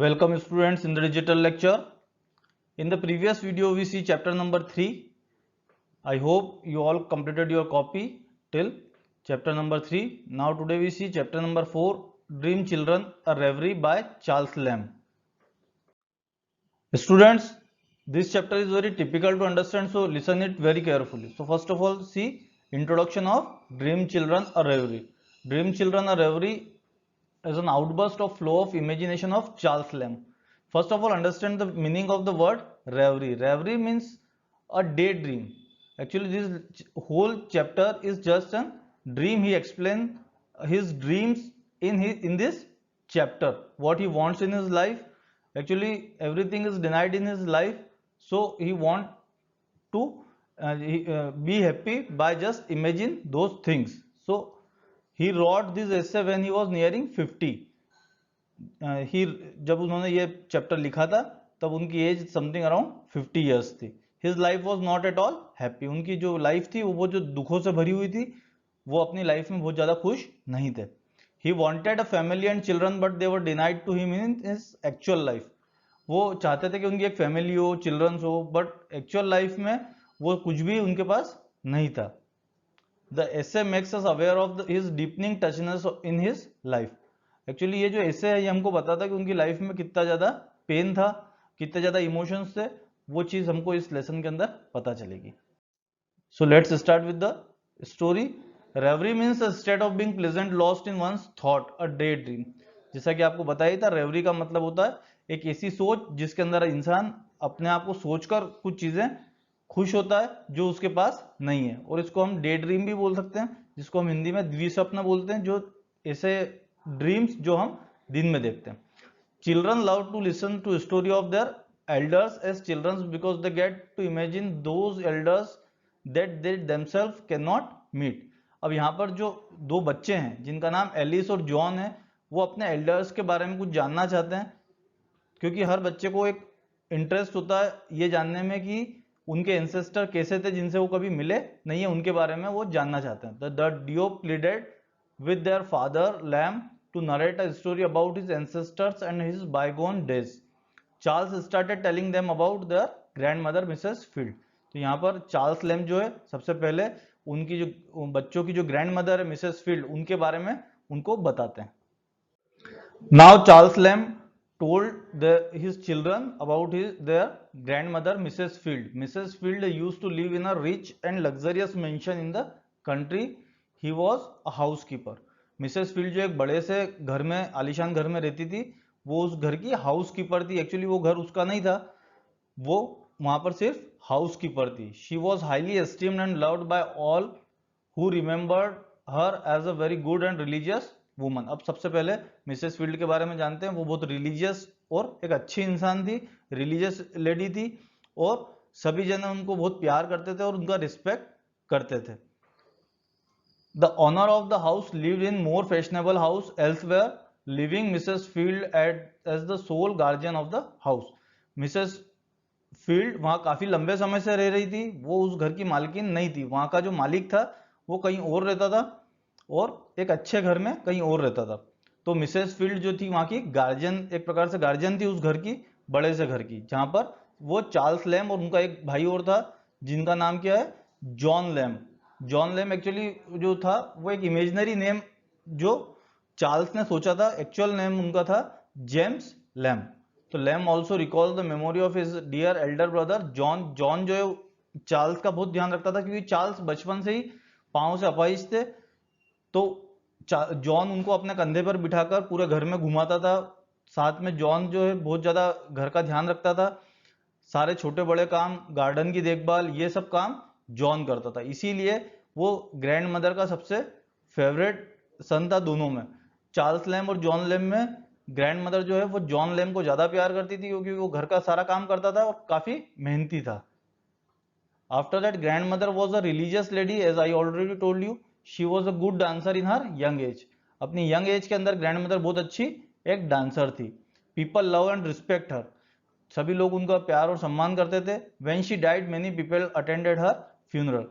Welcome students in the digital lecture. In the previous video we see chapter number 3. I hope you all completed your copy till chapter number 3. Now today we see chapter number 4, Dream Children, a Reverie by Charles Lamb. Students, this chapter is very typical to understand, so listen it very carefully. So first of all, see introduction of Dream Children, a Reverie. Dream Children, a Reverie is an outburst of flow of imagination of Charles Lamb. First of all, understand the meaning of the word reverie. Reverie means a daydream. Actually, this whole chapter is just a dream. He explains his dreams in this chapter. What he wants in his life. Actually, everything is denied in his life, so he want to be happy by just imagine those things. So he wrote this essay when he was nearing 50. ही जब उन्होंने ये chapter लिखा था तब उनकी as something around 50 years थी. His life was not at all happy. उनकी जो लाइफ थी वो जो दुखों से भरी हुई थी, वो अपनी लाइफ में बहुत ज़्यादा खुश नहीं थे. He wanted a family and children but they were denied to him in his actual life. वो चाहते थे कि उनकी एक फैमिली हो, चिल्ड्रंस हो, बट एक्चुअल लाइफ में वो कुछ भी उनके पास नहीं था. The essay makes us aware of his deepening touchiness in his life. Actually ये जो essay है ये हमको बताता है कि उनकी लाइफ में कितना ज़्यादा पेन था, कितने ज़्यादा इमोशंस थे. वो चीज़ हमको इस लेसन के अंदर पता चलेगी. So let's start with the story. Reverie means a state of being pleasant lost in one's thought, a daydream. जैसा कि आपको बताया था, रेवरी का मतलब होता है एक ऐसी सोच जिसके अंदर इंसान अपने आप को सोचकर कुछ चीज़ें खुश होता है जो उसके पास नहीं है. और इसको हम डे ड्रीम भी बोल सकते हैं, जिसको हम हिंदी में द्विस्वप्न बोलते हैं, जो ऐसे ड्रीम्स जो हम दिन में देखते हैं. Children love to listen to story of their elders as childrens because they get to imagine those elders that they themselves can not meet. अब यहाँ पर जो दो बच्चे हैं जिनका नाम एलिस और जॉन है, वो अपने एल्डर्स के बारे में कुछ जानना चाहते हैं, क्योंकि हर बच्चे को एक इंटरेस्ट होता है ये जानने में कि उनके एंसेस्टर कैसे थे जिनसे वो कभी मिले नहीं है, उनके बारे में वो जानना चाहते हैं. The duo pleaded with their father Lamb to narrate a story about his ancestors and his bygone days. Charles started telling them about their grandmother Mrs Field. तो यहाँ पर चार्ल्स लैम जो है सबसे पहले उनकी जो बच्चों की जो ग्रैंड मदर है मिसेस फील्ड, उनके बारे में उनको बताते हैं. Now Charles Lamb told his children about their grandmother Mrs. Field. Mrs. Field used to live in a rich and luxurious mansion in the country. He was a housekeeper. Mrs. Field जो एक बड़े से घर में, आलीशान घर में रहती थी, वो उस घर की हाउसकीपर थी. एक्चुअली वो घर उसका नहीं था, वो वहां पर सिर्फ हाउसकीपर थी. She was highly esteemed and loved by all who remembered her as a very good and religious woman. अब सबसे पहले मिसेस फील्ड के बारे में जानते हैं. वो बहुत रिलीजियस और एक अच्छी इंसान थी, रिलीजियस लेडी थी, और सभी जन उनको बहुत प्यार करते थे और उनका रिस्पेक्ट करते थे. The owner of the house lived in more fashionable house elsewhere, leaving Mrs Field as the sole guardian of the house. Mrs Field वहां काफी लंबे समय से रह रही थी. वो उस घर की मालकिन नहीं थी. वहां का जो मालिक था वो कहीं और रहता था और एक अच्छे घर में कहीं और रहता था. तो मिसेस फील्ड जो थी वहां की गार्जियन, एक प्रकार से गार्जियन थी उस घर की, बड़े से घर की, जहां पर वो चार्ल्स लैम और उनका एक भाई और था जिनका नाम क्या है, John Lamb. John Lamb actually जो था वो एक इमेजिनरी नेम जो चार्ल्स ने सोचा था. एक्चुअल नेम उनका था जेम्स लैम. तो Lamb also recall the memory of his dear elder brother John. John जो है चार्ल्स का बहुत ध्यान रखता था, क्योंकि चार्ल्स बचपन से ही पांव से अपाहिज थे. तो जॉन उनको अपने कंधे पर बिठाकर पूरे घर में घुमाता था. साथ में जॉन जो है बहुत ज्यादा घर का ध्यान रखता था. सारे छोटे बड़े काम, गार्डन की देखभाल, ये सब काम जॉन करता था. इसीलिए वो ग्रैंड मदर का सबसे फेवरेट सन था दोनों में. चार्ल्स लैम और जॉन लैम में ग्रैंड मदर जो है वो जॉन लैम को ज्यादा प्यार करती थी, क्योंकि वो घर का सारा काम करता था और काफी मेहनती था. After that grandmother was a religious lady, as I already told you. She was a good dancer in her young age. अपनी यंग एज के अंदर ग्रैंड मदर बहुत अच्छी एक डांसर थी. People love and respect her. सभी लोग उनका प्यार और सम्मान करते थे. When she died many people attended her funeral.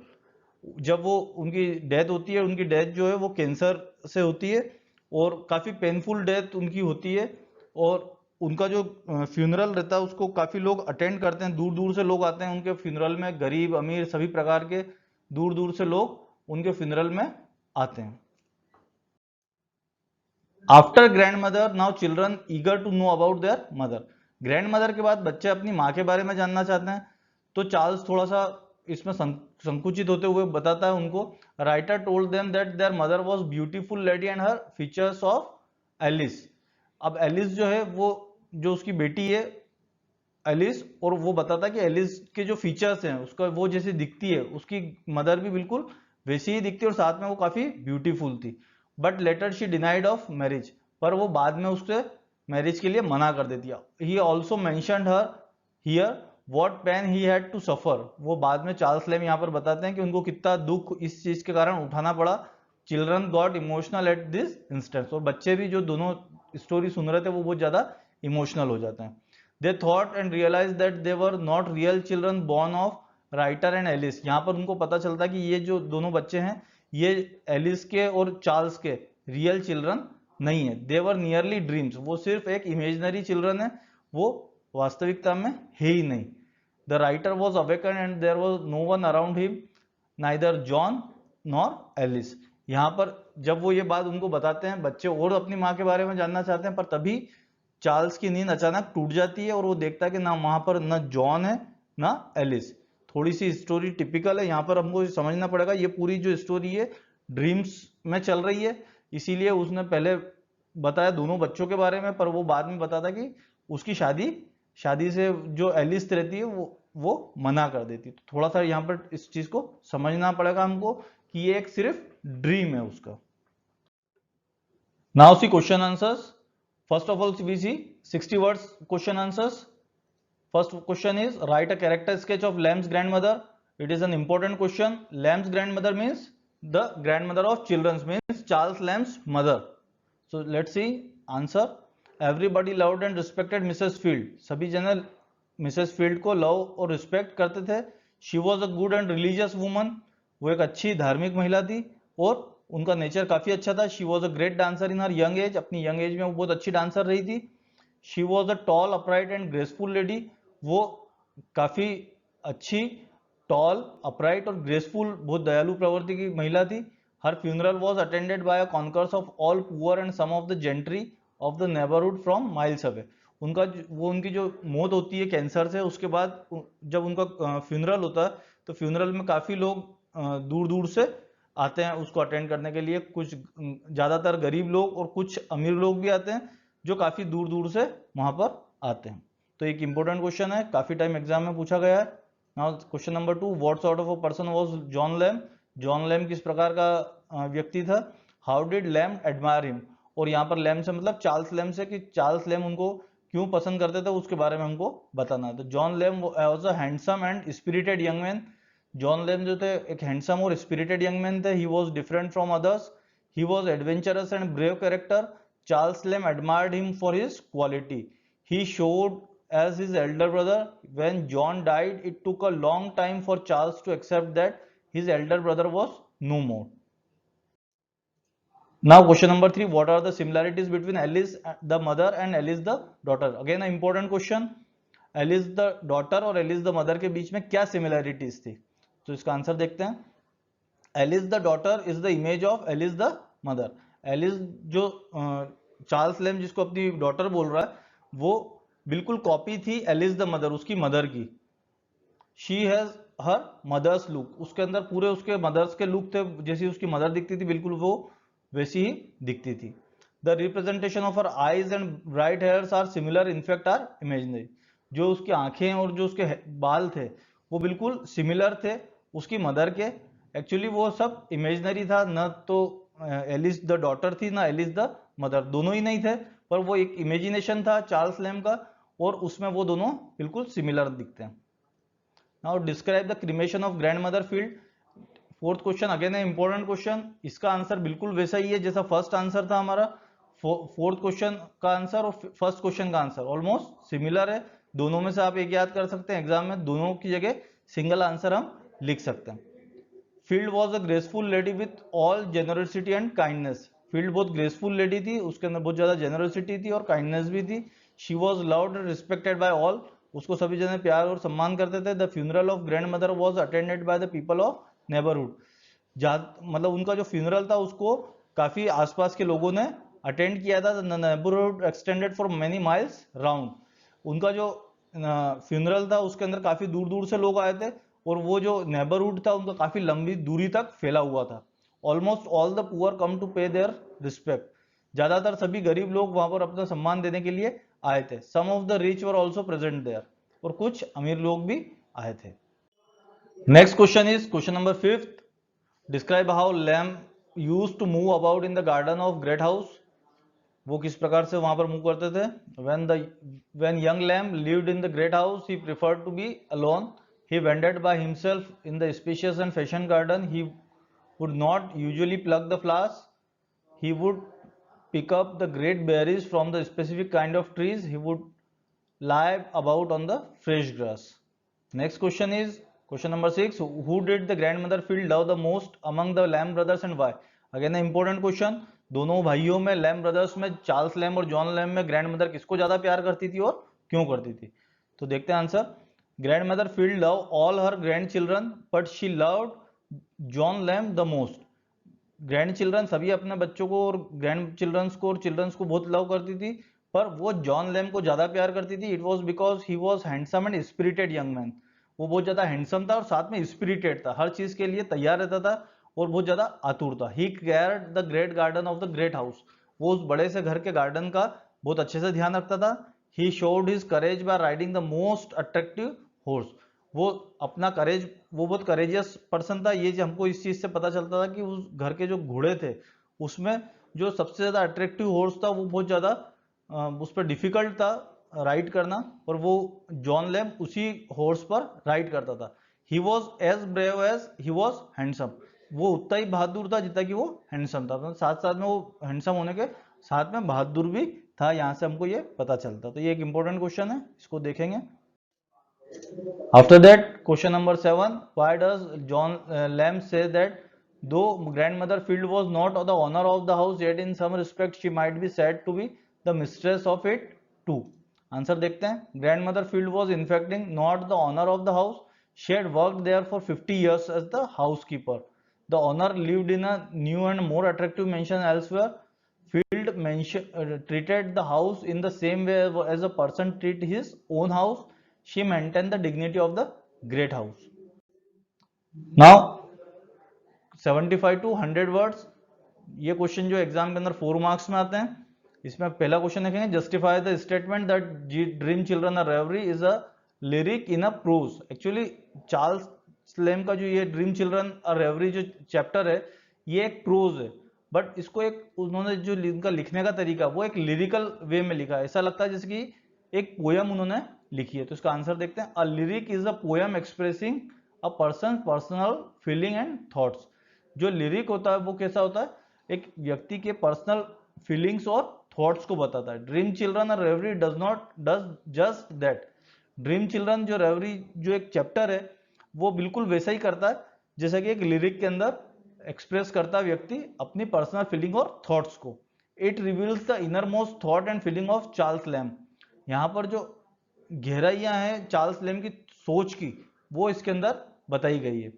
जब वो उनकी डेथ होती है, उनकी डेथ जो है वो कैंसर से होती है और काफी पेनफुल डेथ उनकी होती है. और उनका जो फ्यूनरल रहता है उसको काफी लोग अटेंड करते हैं, दूर दूर से लोग आते हैं उनके फ्यूनरल में, गरीब अमीर सभी प्रकार के दूर दूर से लोग उनके फ्यूनरल में आते हैं। After grandmother now children eager to know about their mother. Grandmother के बाद बच्चे अपनी माँ के बारे में जानना चाहते हैं, तो चार्ल्स थोड़ा सा इसमें संकुचित होते हुए बताता है उनको, writer told them that their mother was beautiful lady and her features of Alice. अब एलिस जो है वो जो उसकी बेटी है एलिस, और वो बताता है कि एलिस के जो फीचर्स हैं उसका वो जैसे दिखती है उसकी मदर भी बिल्कुल वैसी ही दिखती है और साथ में वो काफी ब्यूटीफुल थी। But later she denied of marriage, पर वो बाद में उससे मैरिज के लिए मना कर देती है। He also mentioned her here what pain he had to suffer. वो बाद में चार्ल्स लैम यहाँ पर बताते हैं कि उनको कितना दुख इस चीज के कारण उठाना पड़ा। Children got emotional at this instance, और बच्चे भी जो दोनों स्टोरी सुन रहे थे वो बहुत ज्यादा इमोशनल हो जाते हैं। They thought and realized that they were not real children born of writer and Alice. यहाँ पर उनको पता चलता है कि ये जो दोनों बच्चे हैं ये एलिस के और चार्ल्स के रियल चिल्ड्रन नहीं है। दे वर नियरली ड्रीम्स, वो सिर्फ एक इमेजनरी चिल्ड्रन है, वो वास्तविकता में है ही नहीं। The writer was awaken and there was no one around him neither John nor Alice. यहाँ पर जब वो ये बात उनको बताते हैं, बच्चे और अपनी माँ के बारे में जानना चाहते हैं, पर तभी चार्ल्स की नींद अचानक टूट जाती है और वो देखता है कि ना वहां पर ना जॉन है ना एलिस। थोड़ी सी स्टोरी टिपिकल है, यहाँ पर हमको समझना पड़ेगा ये पूरी जो स्टोरी है ड्रीम्स में चल रही है, इसीलिए उसने पहले बताया दोनों बच्चों के बारे में, पर वो बाद में बताता कि उसकी शादी से जो एलिस रहती है वो मना कर देती। तो थोड़ा सा यहाँ पर इस चीज को समझना पड़ेगा हमको कि ये एक सिर्फ ड्रीम है उसका। Now see question answers. First of all, we see 60 words question answers. First question is write a character sketch of Lamb's grandmother. It is an important question. Lamb's grandmother means the grandmother of children, means Charles Lamb's mother. So let's see answer. Everybody loved and respected Mrs. Field. सभी जने Mrs field को love और respect करते थे। She was a good and religious woman, वो एक अच्छी धार्मिक महिला थी और उनका नेचर काफी अच्छा था। She was a great dancer in her young age, अपनी यंग एज में वो बहुत अच्छी डांसर रही थी। She was a tall upright and graceful lady, वो काफी अच्छी टॉल अपराइट और ग्रेसफुल बहुत दयालु प्रवृत्ति की महिला थी। Her funeral was attended by concourse of all poor and some of the gentry of the neighbourhood from miles away. उनकी जो मौत होती है कैंसर से, उसके बाद जब उनका फ्यूनरल होता है तो फ्यूनरल में काफी लोग दूर दूर से आते हैं उसको अटेंड करने के लिए। कुछ ज्यादातर गरीब लोग और कुछ अमीर लोग भी आते हैं जो काफी दूर दूर से वहां पर आते हैं। तो एक इंपॉर्टेंट क्वेश्चन है, काफी टाइम एग्जाम में पूछा गया है। Now question number 2, what sort of a person was John Lamb. John Lamb किस प्रकार का व्यक्ति था। How did Lamb admire him, और यहाँ पर लैम से मतलब चार्ल्स लैम से, कि चार्ल्स लैम उनको क्यों पसंद करते थे उसके बारे में हमको बताना है। तो John Lamb was a handsome and spirited young man. John Lamb जो थे एक हैंडसम और स्पिरिटेड यंग मैन थे। He was different from others, he was adventurous and brave character. Charles Lamb admired him for his quality. He showed as his elder brother. When John died, it took a long time for Charles to accept that his elder brother was no more. Now question number 3, what are the similarities between Alice the mother and Alice the daughter? Again an important question. Alice the daughter और Alice the mother के बीच में क्या similarities थी, तो इसका answer देखते हैं। Alice the daughter is the image of Alice the mother. Alice जो चार्ल्स लेम जिसको अपनी डॉटर बोल रहा है वो बिल्कुल कॉपी थी एलिस द मदर, उसकी मदर की। She has her mother's look, उसके अंदर पूरे उसके मदर्स के लुक थे, जैसी उसकी मदर दिखती थी बिल्कुल वो वैसी ही दिखती थी। The representation of her eyes and bright hairs are similar, in fact are imaginary. जो उसकी आंखें और जो उसके बाल थे वो बिल्कुल सिमिलर थे उसकी मदर के। एक्चुअली वो सब इमेजिनरी था, न तो एलिस द डॉटर थी ना एलिस द मदर, दोनों ही नहीं थे, पर वो एक इमेजिनेशन था चार्ल्स लैम का और उसमें वो दोनों बिल्कुल सिमिलर दिखते हैं। Now describe the cremation of grandmother field. Fourth question again है इंपॉर्टेंट क्वेश्चन, इसका आंसर बिल्कुल वैसा ही है जैसा फर्स्ट आंसर था हमारा। फोर्थ क्वेश्चन का आंसर और फर्स्ट क्वेश्चन का आंसर ऑलमोस्ट सिमिलर है, दोनों में से आप एक याद कर सकते हैं, एग्जाम में दोनों की जगह सिंगल आंसर हम लिख सकते हैं। Field was a graceful lady with all generosity and kindness. Field बहुत ग्रेसफुल लेडी थी, उसके अंदर बहुत ज्यादा जेनरसिटी थी और काइंडनेस भी थी। She was loved and respected by all, उसको सभी जने प्यार और सम्मान करते थे। The funeral of grand mother was attended by the people of neighbourhood, मतलब उनका जो फ्यूनरल था उसको काफी आसपास के लोगों ने अटेंड किया था। The neighbourhood extended for many miles round, उनका जो फ्यूनरल था उसके अंदर काफी दूर दूर से लोग आए थे और वो जो नेबरहुड था उनका काफी लंबी दूरी तक फैला हुआ था। Almost all the poor come to pay their respect, ज्यादातर सभी गरीब लोग वहां पर अपना सम्मान देने के लिए आए थे। Some of the rich were also present there, और कुछ अमीर लोग भी आए थे। Next question is question number 5th, describe how Lamb used to move about in the garden of great house, वो किस प्रकार से वहां पर मूव करते थे। when young lamb lived in the great house, he preferred to be alone. He wandered by himself in the spacious and fashioned garden. He would not usually pluck the flowers. He would pick up the great berries from the specific kind of trees. He would lie about on the fresh grass. Next question is question number 6, who did the grandmother feel love the most among the Lamb brothers and why? Again an important question, दोनों भाइयों में lamb brothers में Charles lamb और John lamb में grand mother किसको ज्यादा प्यार करती थी और क्यों करती थी। तो देखते हैं answer. Grandmother Field love all her grandchildren but she loved John Lamb the most, grandchildren सभी अपने बच्चों को और ग्रैंड चिल्ड्रंस को और चिल्ड्रंस को बहुत लव करती थी, पर वो जॉन लैम को ज्यादा प्यार करती थी। It was because he was handsome and spirited young man, वो बहुत ज्यादा हैंडसम था और साथ में स्पिरिटेड था, हर चीज के लिए तैयार रहता था और बहुत ज्यादा आतुर था। He cared the great garden of the great house, वो उस बड़े से घर के गार्डन का बहुत अच्छे से ध्यान रखता था। He showed his courage by riding the most attractive horse, वो अपना करेज, वो बहुत करेजियस पर्सन था। ये हमको इस चीज से पता चलता था कि उस घर के जो घोड़े थे उसमें जो सबसे ज्यादा अट्रैक्टिव हॉर्स था वो बहुत ज्यादा उस पर डिफिकल्ट था राइड करना, और वो जॉन लैम उसी हॉर्स पर राइड करता था। He was as brave as he was handsome, वो उतना ही बहादुर था जितना कि वो हैंडसम था, मतलब साथ साथ में वो हैंडसम होने के साथ में बहादुर भी था, यहाँ से हमको ये पता चलता। तो ये एक इंपॉर्टेंट क्वेश्चन है, इसको देखेंगे। After that, question number 7, why does John Lamb say that though grandmother Field was not the owner of the house, yet in some respect she might be said to be the mistress of it too? Answer देखते हैं। Grandmother Field was in fact not the owner of the house. She had worked there for 50 years as the housekeeper. The owner lived in a new and more attractive mansion elsewhere. Field treated the house in the same way as a person treat his own house. She maintained the dignity of the great house. Now 75 to 100 words, ये question जो exam के अंदर 4 marks में आते हैं। इसमें पहला question देखेंगे, justify the statement that dream children or reverie is a lyric in a prose. Actually Charles Lamb का जो ये ड्रीम चिल्ड्रन आर रेवरी जो चैप्टर है ये एक प्रोज है, बट इसको एक उन्होंने जो इनका लिखने का तरीका वो एक लिरिकल वे में लिखा है, ऐसा लगता है जैसे कि एक पोयम उन्होंने लिखी है। तो इसका आंसर देखते हैं। A lyric is a poem expressing a person personal feeling and thoughts. जो लिरिक होता है वो कैसा होता है, एक व्यक्ति के पर्सनल फीलिंग्स और थॉट्स को बताता है। ड्रीम चिल्ड्रन और reverie does just that. Dream children जो रेवरी जो एक चैप्टर है वो बिल्कुल वैसा ही करता है जैसा कि एक लिरिक के अंदर एक्सप्रेस करता है व्यक्ति अपनी पर्सनल फीलिंग और थॉट्स को। It reveals the innermost thought and feeling of Charles Lamb. यहाँ पर जो गहराइयां हैं चार्ल्स लैम की सोच की वो इसके अंदर बताई गई है।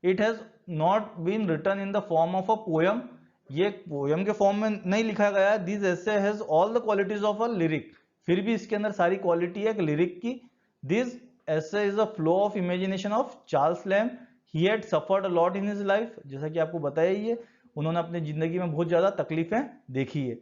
It has not been written in the form of a poem, ये पोयम के फॉर्म में नहीं लिखा गया है। This essay has all the qualities of a lyric, फिर भी इसके अंदर सारी क्वालिटी है एक लिरिक की। This essay is a flow of imagination of Charles Lamb. He had suffered a lot in his life, जैसा कि आपको बताया ही है उन्होंने अपनी जिंदगी में बहुत ज्यादा तकलीफें देखी है।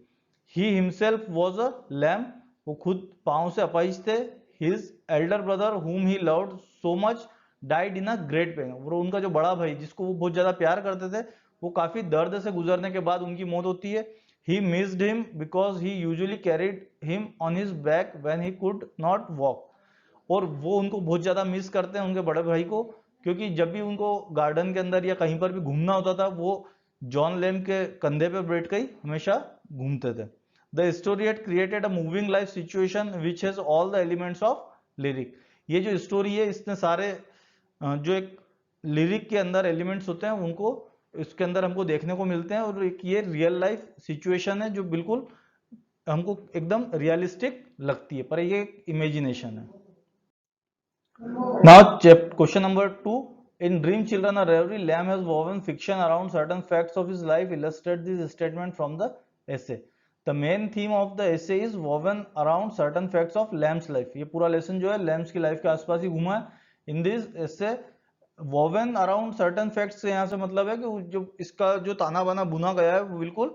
He himself was a lamb, वो खुद पांव से अपाहिज थे। हिज एल्डर ब्रदर हुम he loved so much died in a great pen, और उनका जो बड़ा भाई जिसको वो बहुत ज्यादा प्यार करते थे वो काफी दर्द से गुजरने के बाद उनकी मौत होती है। He missed him because he usually carried him on his back when he could not walk, और वो उनको बहुत ज्यादा मिस करते हैं उनके बड़े भाई को, क्योंकि जब भी उनको गार्डन के अंदर या कहीं पर भी घूमना होता था वो जॉन लैम के कंधे पे बैठ के ही हमेशा घूमते थे। The story had created a moving life situation which has all the elements of lyric. ये जो स्टोरी है इसने सारे जो एक लिरिक के अंदर एलिमेंट्स होते हैं उनको इसके अंदर हमको देखने को मिलते हैं, और एक ये रियल लाइफ सिचुएशन है जो बिल्कुल हमको एकदम रियलिस्टिक लगती है, पर ये इमेजिनेशन है। Now, question number 2. In Dream Children or Reverie, Lamb has woven fiction around certain facts of his life. Illustrate this statement from the essay. The main theme of the essay is woven around certain facts of Lamb's life. ये पूरा lesson जो है lamps की life के आसपास ही घूमा है। In this essay, woven around certain facts से यहाँ से मतलब है कि जो इसका जो ताना बाना बुना गया है वो बिल्कुल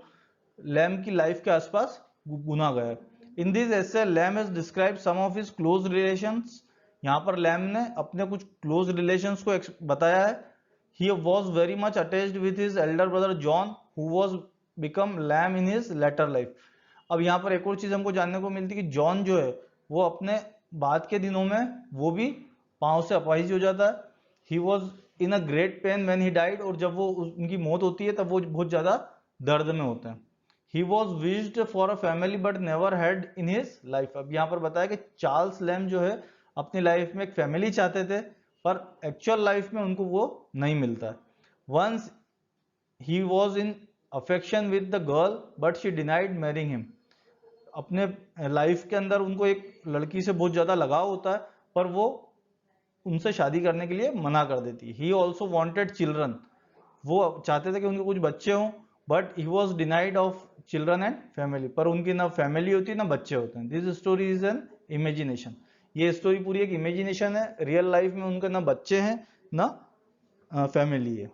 लैम्ब की लाइफ के आसपास बुना गया है। In this essay, Lamb has described some of his close relations. यहाँ पर लैम्ब ने अपने कुछ क्लोज रिलेशंस को बताया है। He was very much attached with his elder brother John who was become lamb in his later life. अब यहाँ पर एक और चीज हमको जानने को मिलती है कि जॉन जो है वो अपने बाद के दिनों में वो भी पांव से अपाहिज हो जाता है। He was in a great pen when he died, और जब वो उनकी मौत होती है तब वो बहुत ज्यादा दर्द में होते हैं। He was wished for a family but never had in his life. अब यहाँ पर बताया कि चार्ल्स लैम्ब जो है अपनी लाइफ में एक फैमिली चाहते थे, पर एक्चुअल लाइफ में उनको वो नहीं मिलता। Once he was in affection with the girl but she denied marrying him. अपने लाइफ के अंदर उनको एक लड़की से बहुत ज्यादा लगाव होता है, पर वो उनसे शादी करने के लिए मना कर देती है। ही ऑल्सो वॉन्टेड चिल्ड्रन, वो चाहते थे कि उनके कुछ बच्चे हों, but he was denied of children and family, पर उनकी ना फैमिली होती है ना बच्चे होते हैं। This story is an imagination. ये स्टोरी पूरी एक इमेजिनेशन है। रियल लाइफ में उनके ना बच्चे हैं ना फैमिली है।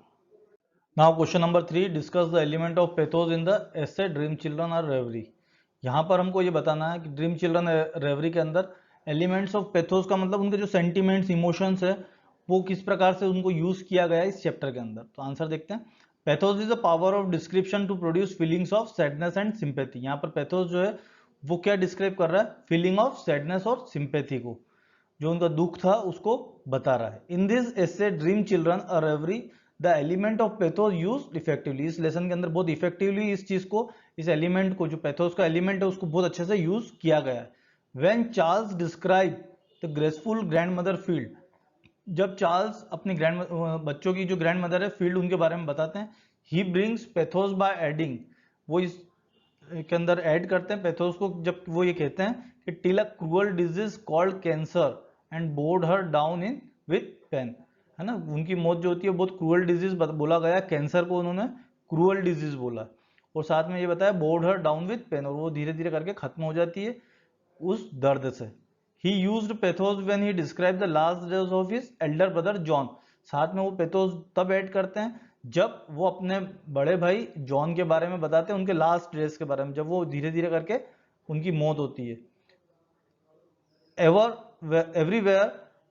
Now question number 3, discuss the element of pathos in the essay dream children और रेवरी। यहाँ पर हमको ये बताना है कि ड्रीम चिल्ड्रन रेवरी के अंदर एलिमेंट्स ऑफ पेथोस का मतलब उनके जो सेंटिमेंट्स इमोशंस है वो किस प्रकार से उनको यूज किया गया है इस चैप्टर के अंदर। तो आंसर देखते हैं। Pathos is a power of description to produce feelings of sadness and sympathy. यहाँ पर पैथोस जो है वो क्या डिस्क्राइब कर रहा है, फीलिंग ऑफ सैडनेस और सिंपैथी को, जो उनका दुख था उसको बता रहा है। In this essay dream children और reverie the element of pathos use effectively. इस लेसन के अंदर बहुत इफेक्टिवली इस चीज को, इस एलिमेंट को, जो पैथोस का एलिमेंट है उसको बहुत अच्छे से यूज किया गया है। When Charles describe the graceful grand mother field, जब चार्ल्स अपनी बच्चों की जो ग्रैंड मदर है फील्ड उनके बारे में बताते हैं। He brings pathos by adding, वो इस के अंदर ऐड करते हैं पैथोस को, जब वो ये कहते हैं कि till a cruel disease called cancer and bored her down in with pain, है ना। उनकी मौत जो होती है बहुत क्रूअल डिजीज बोला गया, कैंसर को उन्होंने क्रूअल डिजीज बोला, और साथ में ये बताया bored her down with pain, और वो धीरे धीरे करके खत्म हो जाती है उस दर्द से। ही used pathos when he describe the last days of his elder brother John. साथ में वो पेथोस तब ऐड करते हैं जब वो अपने बड़े भाई जॉन के बारे में बताते हैं, उनके लास्ट डेज के बारे में, जब वो धीरे धीरे करके उनकी मौत होती है। Everywhere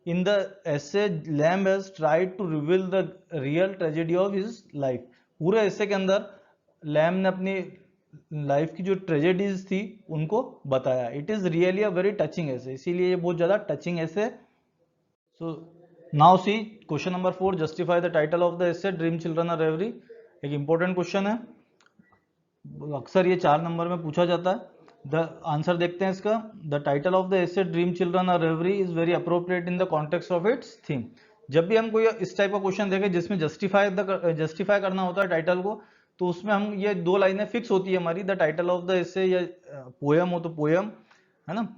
in the essay, Lamb has tried to reveal the real tragedy of his life. पूरे essay के अंदर लैम ने अपनी लाइफ की जो ट्रेजेडीज थी उनको बताया। It is really a very touching essay, इसीलिए ये बहुत ज्यादा touching essay। So now see question number 4, justify the title of the essay dream children or reverie. एक इंपॉर्टेंट क्वेश्चन है, अक्सर ये 4 नंबर में पूछा जाता है। द आंसर देखते हैं इसका। The title of the essay dream children or reverie is very appropriate in the context of its theme. जब भी हम कोई इस टाइप का क्वेश्चन देखें जिसमें जस्टिफाई करना होता है टाइटल को, तो उसमें हम ये 2 लाइनें फिक्स होती है हमारी, the title of the essay, या पोयम हो तो पोयम, है ना।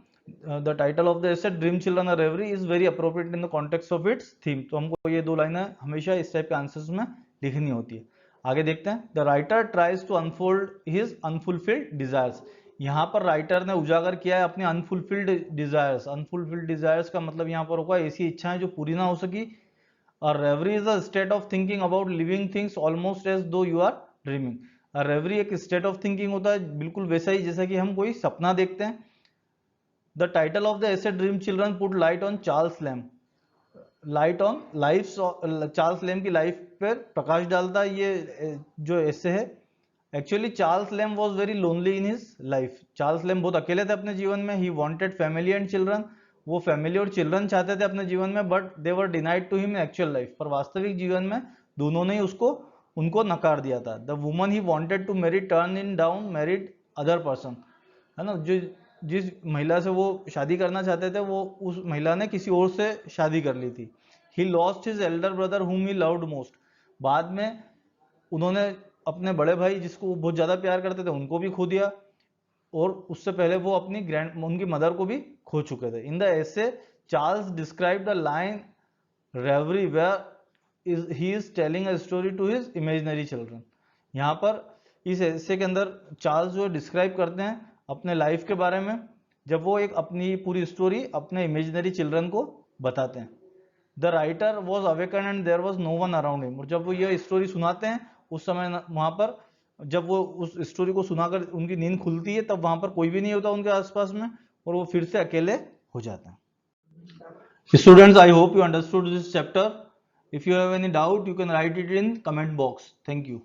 The title of the essay dream children or reverie is very appropriate in the context of its theme. तो हमको ये 2 लाइनें हमेशा इस टाइप के आंसर्स में लिखनी होती है। आगे देखते हैं। The writer tries to unfold his unfulfilled desires. यहाँ पर राइटर ने उजागर किया है अपने अनफुलफिल्ड डिजायर्स। अनफुलफिल्ड डिजायर्स का मतलब यहाँ पर होगा ऐसी इच्छाएं जो पूरी ना हो सकी। और reverie is a state of thinking about living things almost as though you are dreaming. और रेवरी एक स्टेट ऑफ थिंकिंग होता है बिल्कुल वैसा ही जैसा कि हम कोई सपना देखते हैं। The title of the essay dream children put light on Charles Lamb, light on life, Charles Lamb की लाइफ पर प्रकाश डालता है ये जो ऐसे है। Actually Charles Lamb was very lonely in his life. Charles Lamb बहुत अकेले थे अपने जीवन में। He wanted family and children, वो फैमिली और चिल्ड्रन चाहते थे अपने जीवन में, but they were denied to him in actual life. पर वास्तविक जीवन में दोनों ने ही उनको नकार दिया था। The woman he wanted to marry turn in down married other person, है ना। जो जिस महिला से वो शादी करना चाहते थे वो उस महिला ने किसी और से शादी कर ली थी। He lost his elder brother हुम ही लव्ड मोस्ट। बाद में उन्होंने अपने बड़े भाई जिसको वो बहुत ज्यादा प्यार करते थे उनको भी खो दिया। और उससे पहले वो अपनी उनकी मदर को भी खो चुके थे. In the essay Charles describe the line reverie where he is telling a story to his imaginary children. यहाँ पर इस एसे के अंदर चार्ल्स जो डिस्क्राइब करते हैं अपने लाइफ के बारे में, जब वो एक अपनी पूरी स्टोरी अपने इमेजिनरी चिल्ड्रन को बताते हैं. The writer was awaken and there was no one around him. और जब वो ये स्टोरी सुनाते हैं उस समय वहां पर जब वो उस स्टोरी को सुनाकर उनकी नींद खुलती है तब वहां पर कोई भी नहीं होता उनके आसपास में और वो फिर से अकेले हो जाते हैं. Students, I hope you understood this chapter. If you have any doubt, you can write it in comment box. Thank you.